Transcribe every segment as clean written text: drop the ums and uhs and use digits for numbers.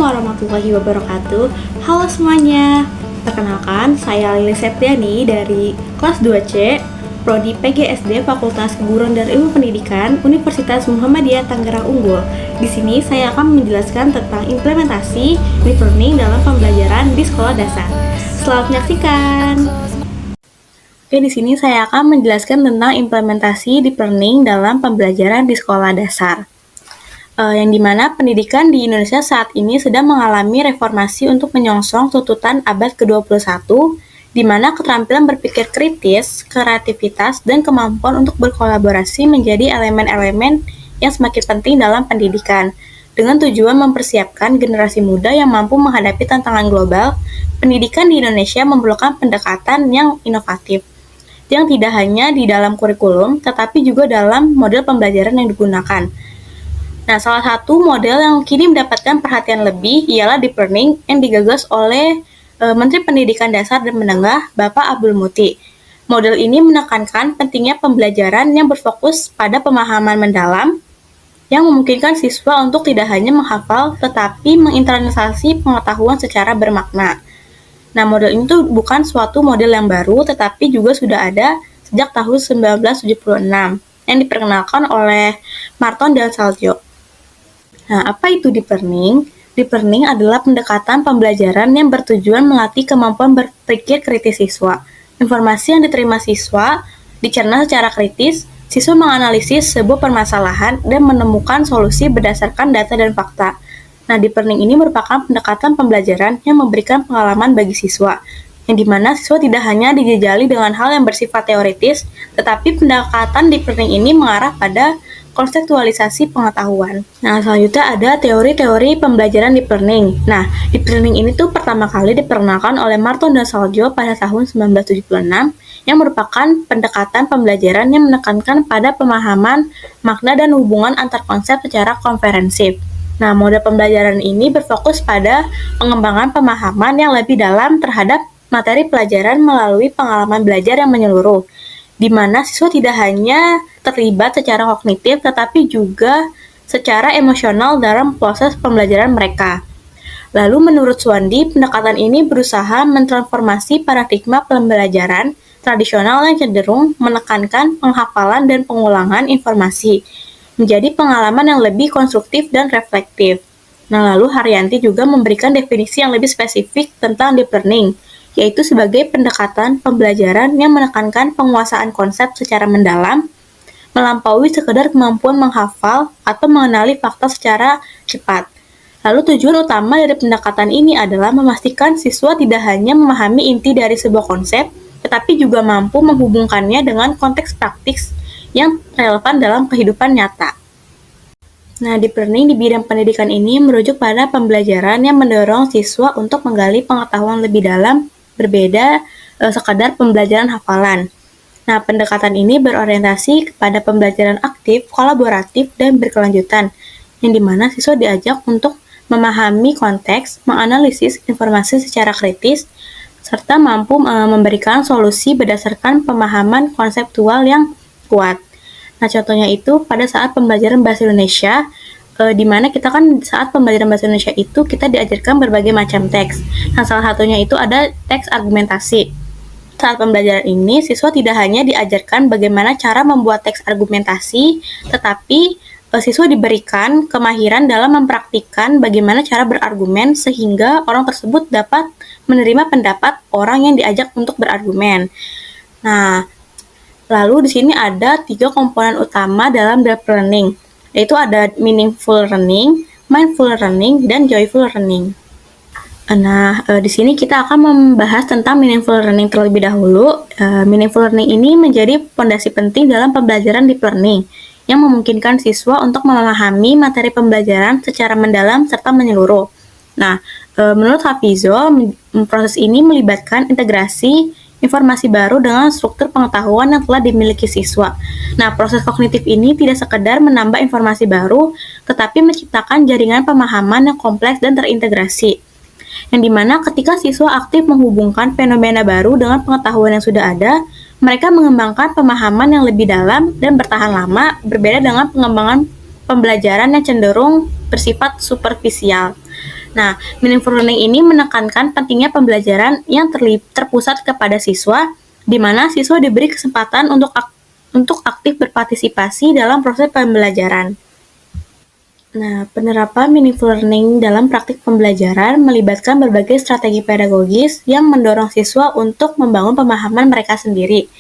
warahmatullahi wabarakatuh. Halo semuanya. Perkenalkan, saya Lili Septiani dari kelas 2C, Prodi PGSD Fakultas Keguruan dan Ilmu Pendidikan Universitas Muhammadiyah Tangerang Unggul. Di sini saya akan menjelaskan tentang implementasi deep learning dalam pembelajaran di sekolah dasar. Selamat menyaksikan. Oke, di sini saya akan menjelaskan tentang implementasi deep learning dalam pembelajaran di sekolah dasar. Yang dimana pendidikan di Indonesia saat ini sedang mengalami reformasi untuk menyongsong tuntutan abad ke-21, di mana keterampilan berpikir kritis, kreativitas, dan kemampuan untuk berkolaborasi menjadi elemen-elemen yang semakin penting dalam pendidikan. Dengan tujuan mempersiapkan generasi muda yang mampu menghadapi tantangan global, pendidikan di Indonesia memerlukan pendekatan yang inovatif, yang tidak hanya di dalam kurikulum, tetapi juga dalam model pembelajaran yang digunakan. Nah, salah satu model yang kini mendapatkan perhatian lebih ialah deep learning yang digagas oleh Menteri Pendidikan Dasar dan Menengah, Bapak Abdul Muti. Model ini menekankan pentingnya pembelajaran yang berfokus pada pemahaman mendalam yang memungkinkan siswa untuk tidak hanya menghafal, tetapi menginternalisasi pengetahuan secara bermakna. Nah, model ini tuh bukan suatu model yang baru, tetapi juga sudah ada sejak tahun 1976 yang diperkenalkan oleh Marton dan Saljo. Nah, apa itu deep learning? Deep learning adalah pendekatan pembelajaran yang bertujuan melatih kemampuan berpikir kritis siswa. Informasi yang diterima siswa dicerna secara kritis, siswa menganalisis sebuah permasalahan dan menemukan solusi berdasarkan data dan fakta. Nah, deep learning ini merupakan pendekatan pembelajaran yang memberikan pengalaman bagi siswa, yang dimana siswa tidak hanya dijajali dengan hal yang bersifat teoritis, tetapi pendekatan deep learning ini mengarah pada konseptualisasi pengetahuan. Nah, selanjutnya ada teori-teori pembelajaran deep learning. Nah, deep learning ini tuh pertama kali diperkenalkan oleh Marton dan Saljo pada tahun 1976 yang merupakan pendekatan pembelajaran yang menekankan pada pemahaman, makna, dan hubungan antar konsep secara komprehensif. Nah, model pembelajaran ini berfokus pada pengembangan pemahaman yang lebih dalam terhadap materi pelajaran melalui pengalaman belajar yang menyeluruh, di mana siswa tidak hanya terlibat secara kognitif, tetapi juga secara emosional dalam proses pembelajaran mereka. Lalu menurut Suwandi, pendekatan ini berusaha mentransformasi paradigma pembelajaran tradisional yang cenderung menekankan penghafalan dan pengulangan informasi menjadi pengalaman yang lebih konstruktif dan reflektif. Nah, lalu Haryanti juga memberikan definisi yang lebih spesifik tentang deep learning, yaitu sebagai pendekatan pembelajaran yang menekankan penguasaan konsep secara mendalam, melampaui sekedar kemampuan menghafal atau mengenali fakta secara cepat. Lalu tujuan utama dari pendekatan ini adalah memastikan siswa tidak hanya memahami inti dari sebuah konsep, tetapi juga mampu menghubungkannya dengan konteks praktis yang relevan dalam kehidupan nyata. Nah, deep learning di bidang pendidikan ini merujuk pada pembelajaran yang mendorong siswa untuk menggali pengetahuan lebih dalam, berbeda sekadar pembelajaran hafalan. Nah, pendekatan ini berorientasi kepada pembelajaran aktif, kolaboratif, dan berkelanjutan, yang dimana siswa diajak untuk memahami konteks, menganalisis informasi secara kritis, serta mampu memberikan solusi berdasarkan pemahaman konseptual yang kuat. Nah, contohnya itu pada saat pembelajaran bahasa Indonesia, di mana kita kan saat pembelajaran bahasa Indonesia itu kita diajarkan berbagai macam teks. Nah, salah satunya itu ada teks argumentasi. Saat pembelajaran ini, siswa tidak hanya diajarkan bagaimana cara membuat teks argumentasi, tetapi siswa diberikan kemahiran dalam mempraktikkan bagaimana cara berargumen sehingga orang tersebut dapat menerima pendapat orang yang diajak untuk berargumen. Nah, lalu di sini ada 3 komponen utama dalam deep learning, yaitu ada meaningful learning, mindful learning, dan joyful learning. Nah, di sini kita akan membahas tentang meaningful learning terlebih dahulu. Meaningful learning ini menjadi fondasi penting dalam pembelajaran deep learning yang memungkinkan siswa untuk memahami materi pembelajaran secara mendalam serta menyeluruh. Nah, menurut Hafizo, proses ini melibatkan integrasi informasi baru dengan struktur pengetahuan yang telah dimiliki siswa. Nah, proses kognitif ini tidak sekedar menambah informasi baru, tetapi menciptakan jaringan pemahaman yang kompleks dan terintegrasi, yang dimana ketika siswa aktif menghubungkan fenomena baru dengan pengetahuan yang sudah ada, mereka mengembangkan pemahaman yang lebih dalam dan bertahan lama, berbeda dengan pengembangan pembelajaran yang cenderung bersifat superficial. Nah, meaningful learning ini menekankan pentingnya pembelajaran yang terpusat kepada siswa, di mana siswa diberi kesempatan untuk aktif berpartisipasi dalam proses pembelajaran. Nah, penerapan meaningful learning dalam praktik pembelajaran melibatkan berbagai strategi pedagogis yang mendorong siswa untuk membangun pemahaman mereka sendiri.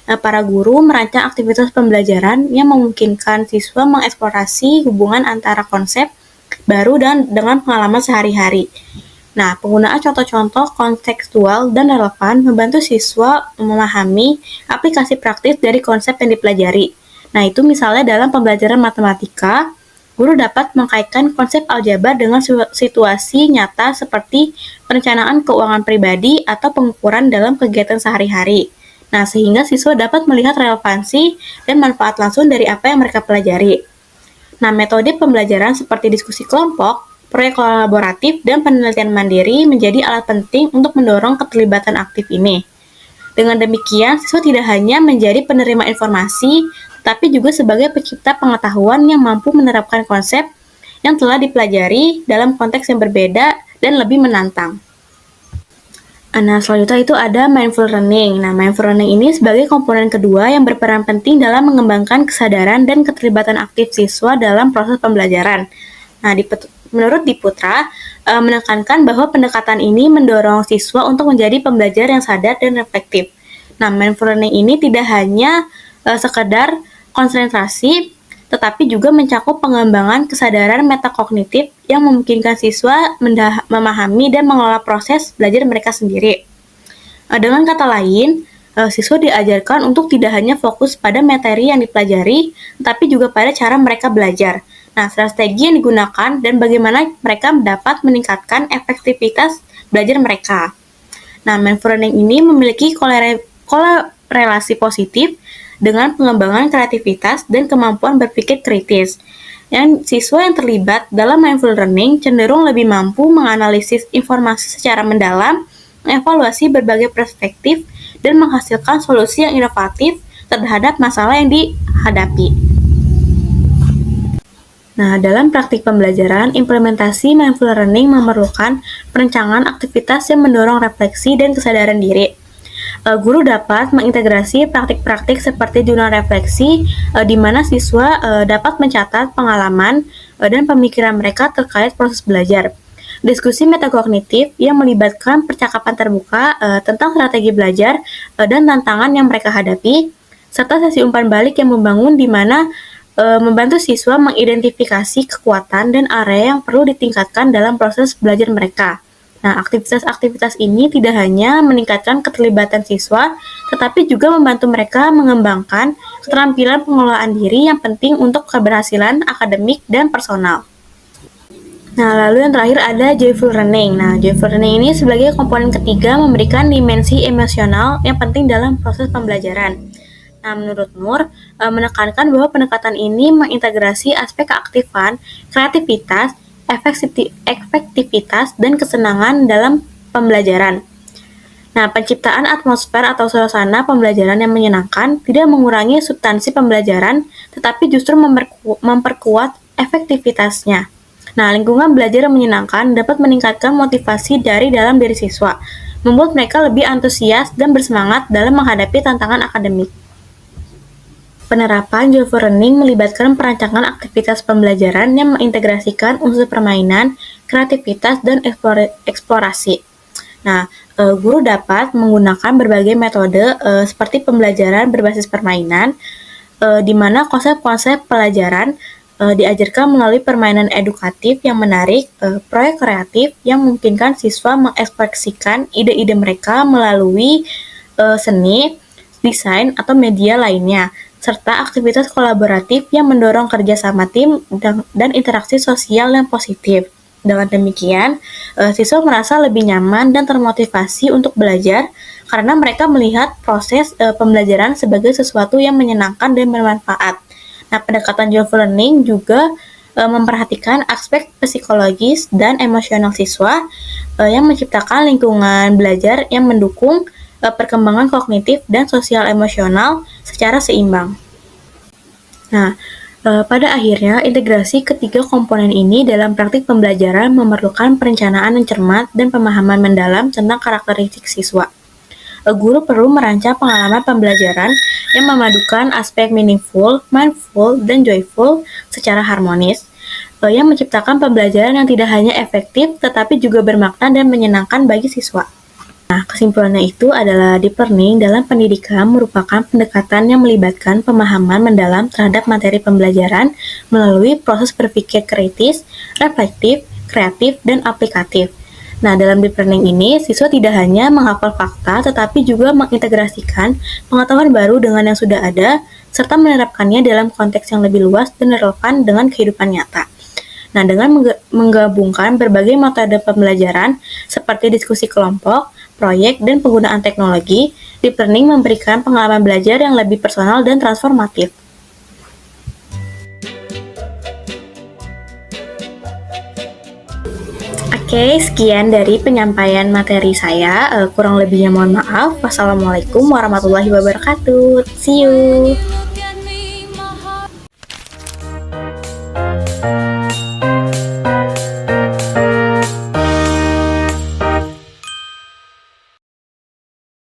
Nah, para guru merancang aktivitas pembelajaran yang memungkinkan siswa mengeksplorasi hubungan antara konsep baru dan dengan pengalaman sehari-hari. Nah, penggunaan contoh-contoh kontekstual dan relevan membantu siswa memahami aplikasi praktis dari konsep yang dipelajari. Nah, itu misalnya dalam pembelajaran matematika, guru dapat mengkaitkan konsep aljabar dengan situasi nyata seperti perencanaan keuangan pribadi atau pengukuran dalam kegiatan sehari-hari. Nah, sehingga siswa dapat melihat relevansi dan manfaat langsung dari apa yang mereka pelajari. Nah, metode pembelajaran seperti diskusi kelompok, proyek kolaboratif, dan penelitian mandiri menjadi alat penting untuk mendorong keterlibatan aktif ini. Dengan demikian, siswa tidak hanya menjadi penerima informasi, tapi juga sebagai pencipta pengetahuan yang mampu menerapkan konsep yang telah dipelajari dalam konteks yang berbeda dan lebih menantang. Nah, selanjutnya itu ada mindful learning. Nah, mindful learning ini sebagai komponen kedua yang berperan penting dalam mengembangkan kesadaran dan keterlibatan aktif siswa dalam proses pembelajaran. Nah, menurut Diputra, menekankan bahwa pendekatan ini mendorong siswa untuk menjadi pembelajar yang sadar dan reflektif. Nah, mindful learning ini tidak hanya sekedar konsentrasi, tetapi juga mencakup pengembangan kesadaran metakognitif yang memungkinkan siswa memahami dan mengelola proses belajar mereka sendiri. Dengan kata lain, siswa diajarkan untuk tidak hanya fokus pada materi yang dipelajari, tetapi juga pada cara mereka belajar. Nah, strategi yang digunakan dan bagaimana mereka dapat meningkatkan efektivitas belajar mereka. Nah, mindful learning ini memiliki korelasi positif dengan pengembangan kreativitas dan kemampuan berpikir kritis. Yang siswa yang terlibat dalam mindful learning cenderung lebih mampu menganalisis informasi secara mendalam, mengevaluasi berbagai perspektif, dan menghasilkan solusi yang inovatif terhadap masalah yang dihadapi. Nah, dalam praktik pembelajaran, implementasi mindful learning memerlukan perencanaan aktivitas yang mendorong refleksi dan kesadaran diri. Guru dapat mengintegrasi praktik-praktik seperti jurnal refleksi, di mana siswa dapat mencatat pengalaman dan pemikiran mereka terkait proses belajar. Diskusi metakognitif yang melibatkan percakapan terbuka tentang strategi belajar dan tantangan yang mereka hadapi, serta sesi umpan balik yang membangun di mana membantu siswa mengidentifikasi kekuatan dan area yang perlu ditingkatkan dalam proses belajar mereka. Nah, aktivitas-aktivitas ini tidak hanya meningkatkan keterlibatan siswa, tetapi juga membantu mereka mengembangkan keterampilan pengelolaan diri yang penting untuk keberhasilan akademik dan personal. Nah, lalu yang terakhir ada joyful learning. Nah, joyful learning ini sebagai komponen ketiga memberikan dimensi emosional yang penting dalam proses pembelajaran. Nah, menurut Nur, menekankan bahwa pendekatan ini mengintegrasi aspek keaktifan, kreativitas, efektivitas, dan kesenangan dalam pembelajaran. Nah, penciptaan atmosfer atau suasana pembelajaran yang menyenangkan tidak mengurangi substansi pembelajaran, tetapi justru memperkuat efektivitasnya. Nah, lingkungan belajar yang menyenangkan dapat meningkatkan motivasi dari dalam diri siswa, membuat mereka lebih antusias dan bersemangat dalam menghadapi tantangan akademik. Penerapan joyful learning melibatkan perancangan aktivitas pembelajaran yang mengintegrasikan unsur permainan, kreativitas, dan eksplorasi. Nah, guru dapat menggunakan berbagai metode seperti pembelajaran berbasis permainan, di mana konsep-konsep pelajaran diajarkan melalui permainan edukatif yang menarik, proyek kreatif yang memungkinkan siswa mengekspresikan ide-ide mereka melalui seni, desain, atau media lainnya, serta aktivitas kolaboratif yang mendorong kerjasama tim dan interaksi sosial yang positif. Dengan demikian, siswa merasa lebih nyaman dan termotivasi untuk belajar karena mereka melihat proses pembelajaran sebagai sesuatu yang menyenangkan dan bermanfaat. Nah, pendekatan joyful learning juga memperhatikan aspek psikologis dan emosional siswa yang menciptakan lingkungan belajar yang mendukung perkembangan kognitif dan sosial emosional secara seimbang. Nah, Pada akhirnya, integrasi ketiga komponen ini dalam praktik pembelajaran memerlukan perencanaan yang cermat dan pemahaman mendalam tentang karakteristik siswa. Guru perlu merancang pengalaman pembelajaran yang memadukan aspek meaningful, mindful, dan joyful secara harmonis, yang menciptakan pembelajaran yang tidak hanya efektif tetapi juga bermakna dan menyenangkan bagi siswa. Nah, kesimpulannya itu adalah deep learning dalam pendidikan merupakan pendekatan yang melibatkan pemahaman mendalam terhadap materi pembelajaran melalui proses berpikir kritis, reflektif, kreatif, dan aplikatif. Nah, dalam deep learning ini, siswa tidak hanya menghafal fakta, tetapi juga mengintegrasikan pengetahuan baru dengan yang sudah ada, serta menerapkannya dalam konteks yang lebih luas dan relevan dengan kehidupan nyata. Nah, dengan menggabungkan berbagai metode pembelajaran seperti diskusi kelompok, proyek, dan penggunaan teknologi, deep learning memberikan pengalaman belajar yang lebih personal dan transformatif. Oke, sekian dari penyampaian materi saya. Kurang lebihnya mohon maaf. Wassalamualaikum warahmatullahi wabarakatuh. See you.